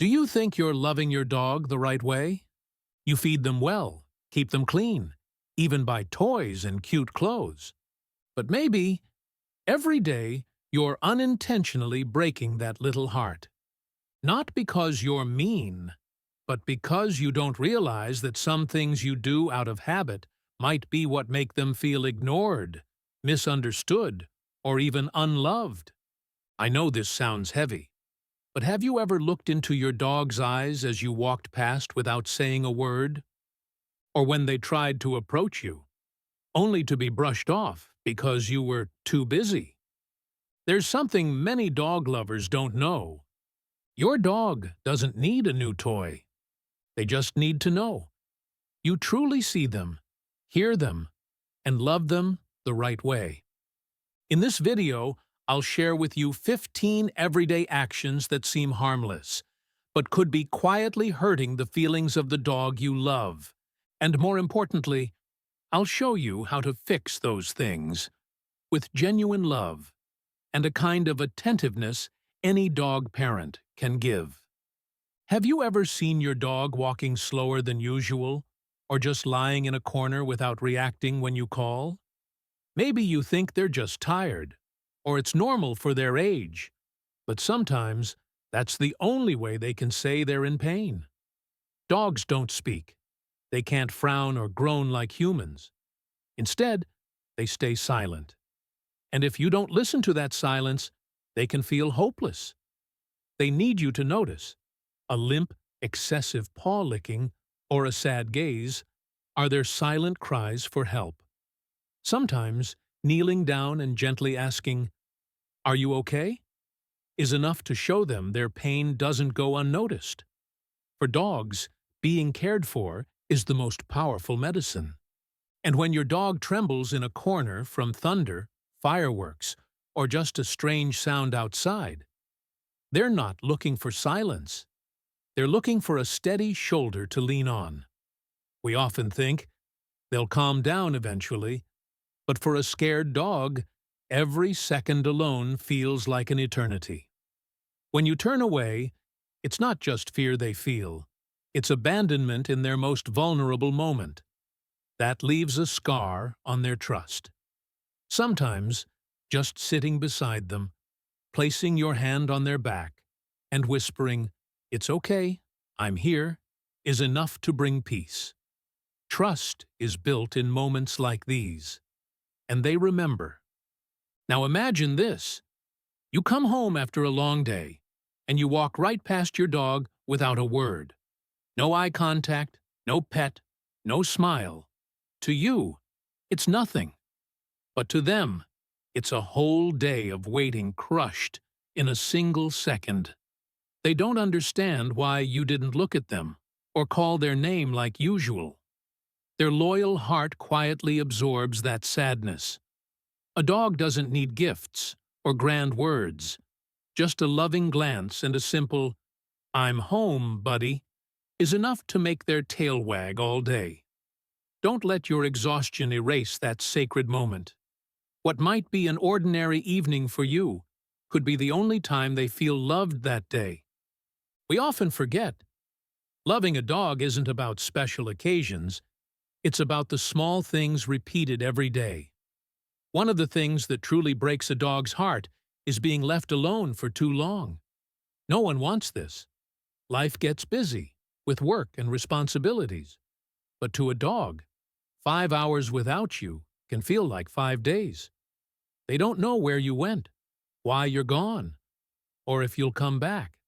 Do you think you're loving your dog the right way? You feed them well, keep them clean, even buy toys and cute clothes. But maybe, every day, you're unintentionally breaking that little heart. Not because you're mean, but because you don't realize that some things you do out of habit might be what make them feel ignored, misunderstood, or even unloved. I know this sounds heavy, but have you ever looked into your dog's eyes as you walked past without saying a word? Or when they tried to approach you, only to be brushed off because you were too busy? There's something many dog lovers don't know. Your dog doesn't need a new toy. They just need to know you truly see them, hear them, and love them the right way. In this video, I'll share with you 15 everyday actions that seem harmless, but could be quietly hurting the feelings of the dog you love. And more importantly, I'll show you how to fix those things with genuine love and a kind of attentiveness any dog parent can give. Have you ever seen your dog walking slower than usual, or just lying in a corner without reacting when you call? Maybe you think they're just tired, or it's normal for their age, but sometimes that's the only way they can say they're in pain. Dogs don't speak. They can't frown or groan like humans. Instead, they stay silent. And if you don't listen to that silence, they can feel hopeless. They need you to notice. A limp, excessive paw licking, or a sad gaze are their silent cries for help. Sometimes, kneeling down and gently asking, "Are you okay?" is enough to show them their pain doesn't go unnoticed. For dogs, being cared for is the most powerful medicine. And when your dog trembles in a corner from thunder, fireworks, or just a strange sound outside, they're not looking for silence. They're looking for a steady shoulder to lean on. We often think they'll calm down eventually, but for a scared dog, every second alone feels like an eternity. When you turn away, it's not just fear they feel, it's abandonment in their most vulnerable moment. That leaves a scar on their trust. Sometimes, just sitting beside them, placing your hand on their back, and whispering, "It's okay, I'm here," is enough to bring peace. Trust is built in moments like these, and they remember. Now imagine this. You come home after a long day, and you walk right past your dog without a word. No eye contact, no pet, no smile. To you, it's nothing. But to them, it's a whole day of waiting crushed in a single second. They don't understand why you didn't look at them or call their name like usual. Their loyal heart quietly absorbs that sadness. A dog doesn't need gifts or grand words. Just a loving glance and a simple, "I'm home, buddy," is enough to make their tail wag all day. Don't let your exhaustion erase that sacred moment. What might be an ordinary evening for you could be the only time they feel loved that day. We often forget. Loving a dog isn't about special occasions. It's about the small things repeated every day. One of the things that truly breaks a dog's heart is being left alone for too long. No one wants this. Life gets busy, with work and responsibilities. But to a dog, 5 hours without you can feel like 5 days. They don't know where you went, why you're gone, or if you'll come back.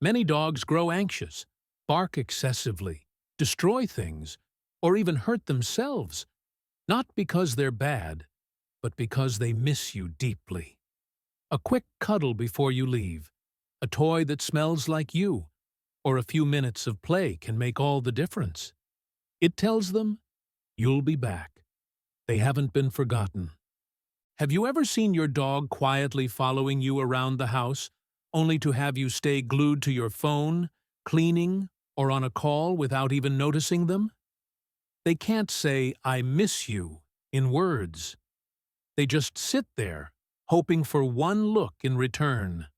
Many dogs grow anxious, bark excessively, destroy things, or even hurt themselves, not because they're bad, but because they miss you deeply. A quick cuddle before you leave, a toy that smells like you, or a few minutes of play can make all the difference. It tells them, you'll be back. They haven't been forgotten. Have you ever seen your dog quietly following you around the house, only to have you stay glued to your phone, cleaning, or on a call without even noticing them? They can't say, "I miss you," in words. They just sit there, hoping for one look in return.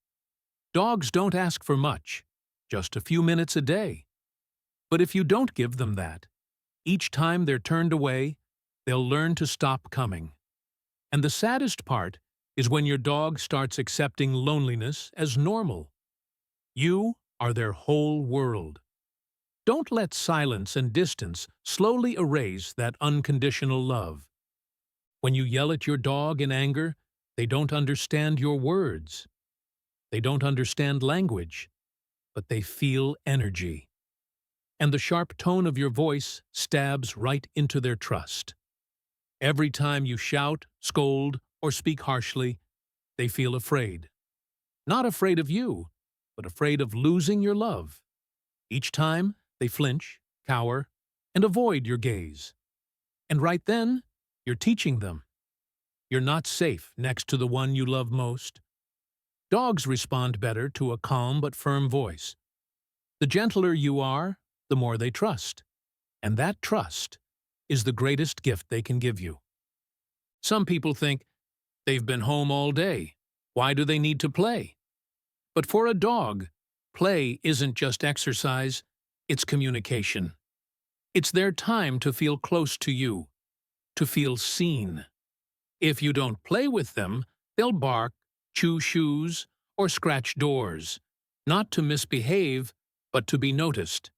Dogs don't ask for much, just a few minutes a day. But if you don't give them that, each time they're turned away, they'll learn to stop coming. And the saddest part is when your dog starts accepting loneliness as normal. You are their whole world. Don't let silence and distance slowly erase that unconditional love. When you yell at your dog in anger, they don't understand your words. They don't understand language, but they feel energy. And the sharp tone of your voice stabs right into their trust. Every time you shout, scold, or speak harshly, they feel afraid. Not afraid of you, but afraid of losing your love. Each time, they flinch, cower, and avoid your gaze. And right then, you're teaching them. You're not safe next to the one you love most. Dogs respond better to a calm but firm voice. The gentler you are, the more they trust. And that trust is the greatest gift they can give you. Some people think, they've been home all day. Why do they need to play? But for a dog, play isn't just exercise, it's communication. It's their time to feel close to you, to feel seen. If you don't play with them, they'll bark, chew shoes, or scratch doors, not to misbehave, but to be noticed.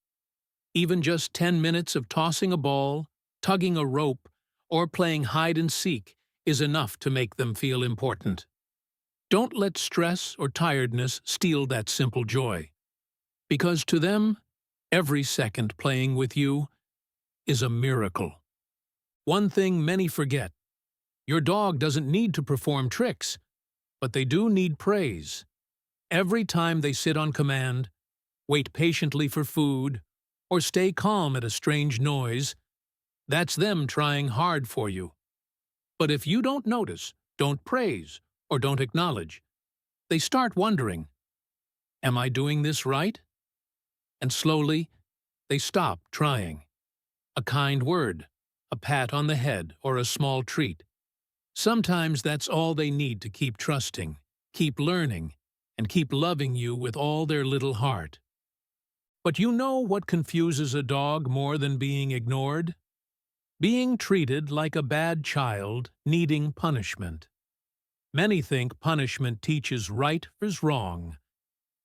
Even just 10 minutes of tossing a ball, tugging a rope, or playing hide and seek is enough to make them feel important. Don't let stress or tiredness steal that simple joy, because to them, every second playing with you is a miracle. One thing many forget: your dog doesn't need to perform tricks, but they do need praise. Every time they sit on command, wait patiently for food, or stay calm at a strange noise, that's them trying hard for you. But if you don't notice, don't praise, or don't acknowledge, they start wondering, am I doing this right? And slowly, they stop trying. A kind word, a pat on the head, or a small treat. Sometimes that's all they need to keep trusting, keep learning, and keep loving you with all their little heart. But you know what confuses a dog more than being ignored? Being treated like a bad child needing punishment. Many think punishment teaches right is wrong,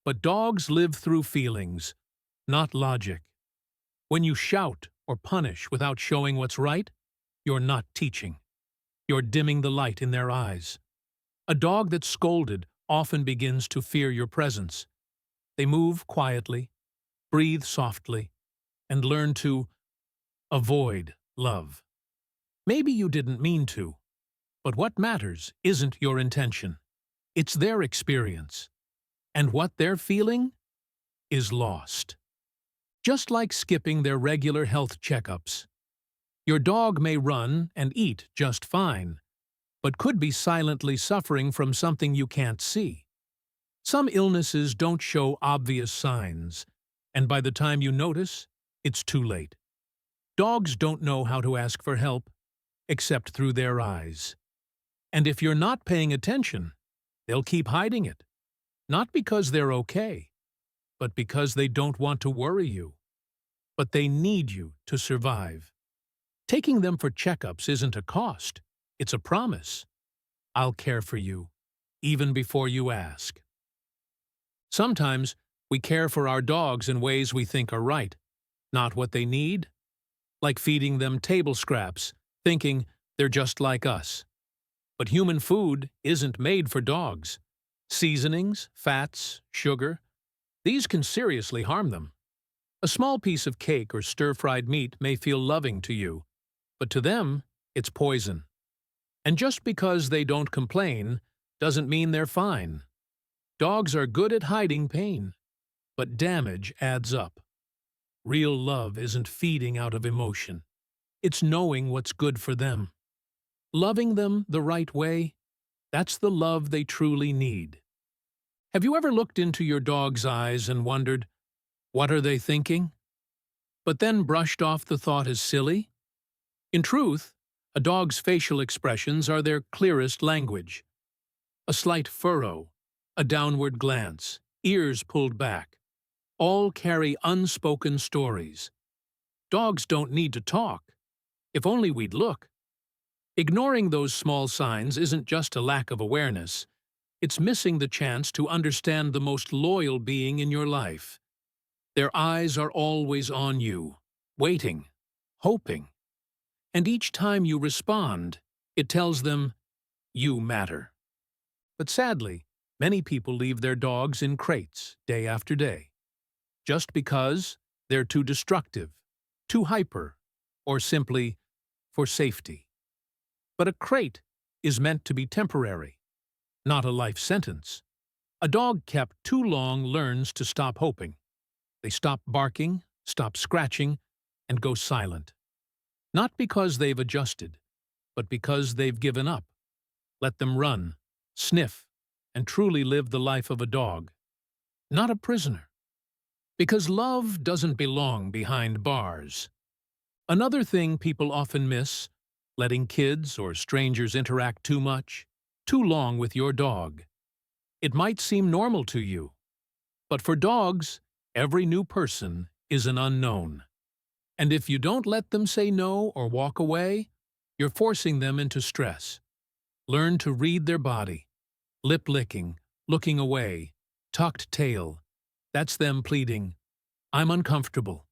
but dogs live through feelings, not logic. When you shout or punish without showing what's right, you're not teaching. You're dimming the light in their eyes. A dog that's scolded often begins to fear your presence. They move quietly, breathe softly, and learn to avoid love. Maybe you didn't mean to, but what matters isn't your intention. It's their experience. And what they're feeling is lost. Just like skipping their regular health checkups. Your dog may run and eat just fine, but could be silently suffering from something you can't see. Some illnesses don't show obvious signs, and by the time you notice, it's too late. Dogs don't know how to ask for help, except through their eyes. And if you're not paying attention, they'll keep hiding it. Not because they're okay, but because they don't want to worry you. But they need you to survive. Taking them for checkups isn't a cost, it's a promise. I'll care for you, even before you ask. Sometimes we care for our dogs in ways we think are right, not what they need, like feeding them table scraps, thinking they're just like us. But human food isn't made for dogs. Seasonings, fats, sugar, these can seriously harm them. A small piece of cake or stir-fried meat may feel loving to you, but to them, it's poison. And just because they don't complain doesn't mean they're fine. Dogs are good at hiding pain, but damage adds up. Real love isn't feeding out of emotion. It's knowing what's good for them. Loving them the right way, that's the love they truly need. Have you ever looked into your dog's eyes and wondered, what are they thinking? But then brushed off the thought as silly? In truth, a dog's facial expressions are their clearest language. A slight furrow, a downward glance, ears pulled back. all carry unspoken stories. Dogs don't need to talk. If only we'd look. Ignoring those small signs isn't just a lack of awareness. It's missing the chance to understand the most loyal being in your life. Their eyes are always on you, waiting, hoping. And each time you respond, it tells them, you matter. But sadly, many people leave their dogs in crates day after day, just because they're too destructive, too hyper, or simply for safety. But a crate is meant to be temporary, not a life sentence. A dog kept too long learns to stop hoping. They stop barking, stop scratching, and go silent. Not because they've adjusted, but because they've given up. Let them run, sniff, and truly live the life of a dog, not a prisoner. Because love doesn't belong behind bars. Another thing people often miss, letting kids or strangers interact too much, too long with your dog. It might seem normal to you, but for dogs, every new person is an unknown. And if you don't let them say no or walk away, you're forcing them into stress. Learn to read their body. Lip licking, looking away, tucked tail. That's them pleading, I'm uncomfortable.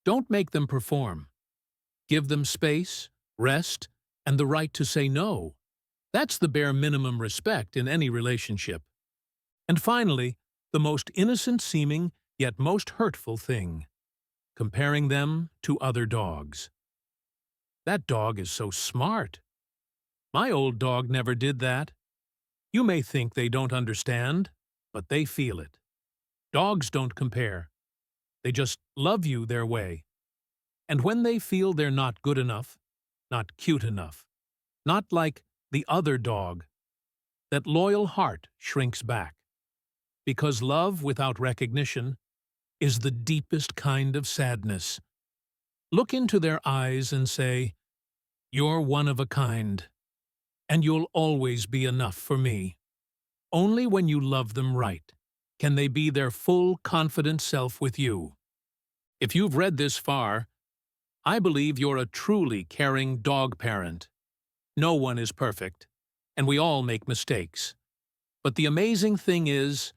Don't make them perform. Give them space, rest, and the right to say no. That's the bare minimum respect in any relationship. And finally, the most innocent-seeming yet most hurtful thing, comparing them to other dogs. That dog is so smart. My old dog never did that. You may think they don't understand, but they feel it. Dogs don't compare. They just love you their way. And when they feel they're not good enough, not cute enough, not like the other dog, that loyal heart shrinks back. Because love without recognition is the deepest kind of sadness. Look into their eyes and say, you're one of a kind, and you'll always be enough for me. Only when you love them right can they be their full, confident self with you. If you've read this far, I believe you're a truly caring dog parent. No one is perfect, and we all make mistakes. But the amazing thing is,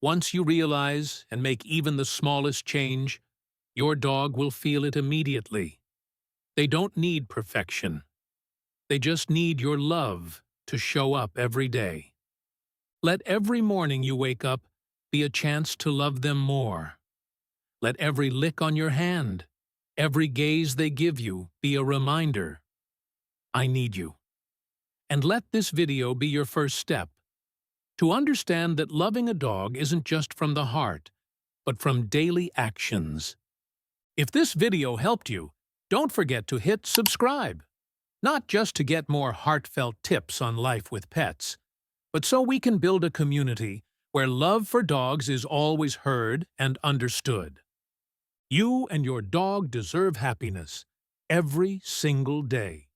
once you realize and make even the smallest change, your dog will feel it immediately. They don't need perfection. They just need your love to show up every day. Let every morning you wake up be a chance to love them more. Let every lick on your hand, every gaze they give you be a reminder, I need you. And let this video be your first step to understand that loving a dog isn't just from the heart, but from daily actions. If this video helped you, don't forget to hit subscribe, not just to get more heartfelt tips on life with pets, but so we can build a community where love for dogs is always heard and understood. You and your dog deserve happiness every single day.